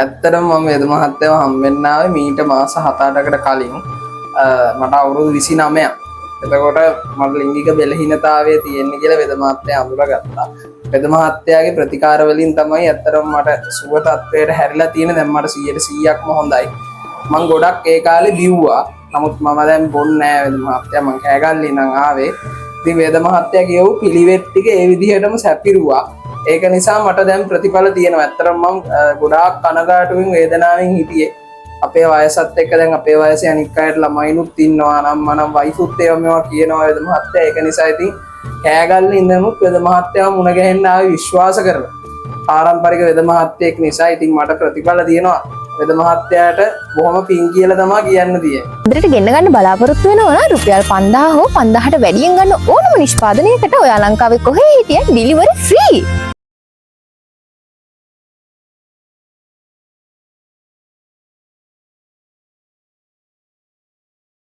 ඇත්තටම මම වෙද මහත්තයව හම්බෙන්න ආවේ මීට මාස 7-8කට කලින් මට අවුරුදු 29ක්. එතකොට මට ලිංගික බෙලහීනතාවය තියෙන්නේ කියලා වෙද මහත්තයා අඳුරගත්තා. වෙද මහත්තයාගේ ප්‍රතිකාර වලින් තමයි ඇත්තටම මට සුව තත්වයට හැරිලා තියෙන්නේ. දැන් මට 100%ක්ම හොඳයි. මම ගොඩක් ඒ කාලේ බිව්වා. නමුත් මම දැන් බොන්නේ නැහැ වෙද මහත්තයා. මං කෑගල්ලේ නම් ආවේ. ඉතින් වෙද මහත්තයා කියවු පිළිවෙත් ටික ඒ විදිහටම සැපිරුවා. ඒක නිසා මට දැන් ප්‍රතිඵල තියෙනවා. ඇත්තටම මම ගොඩාක් කනගාටුවෙන් වේදනාවෙන් හිටියේ. අපේ වයසත් එක්ක දැන් අපේ වයසේ අනික් අයට ළමයිනුත් ඉන්නවා නම් මනම් වයිෆුත් ඒවා මේවා කියනවා වෙද මහත්තයා. ඒක නිසා ඉතින් කෑගල්ලේ ඉඳන්මුත් වෙද මහත්තයාව මුණ ගැහෙන්න ආවේ විශ්වාස කරලා. පාරම්පරික වෙද මහත්තයෙක් නිසා ඉතින් මට ප්‍රතිඵල තියෙනවා. වෙද මහත්තයාට බොහොම පිං කියලා තමයි කියන්න තියෙන්නේ. උදේට ගෙන්න ගන්න බලාපොරොත්තු වෙනවා නම් රුපියල් 5000 හෝ 5000ට වැඩියෙන් ගන්න ඕනම නිෂ්පාදනයකට ඔය ලංකාවේ කොහේ හිටියත් ඩිලිවරි ෆ්‍රී.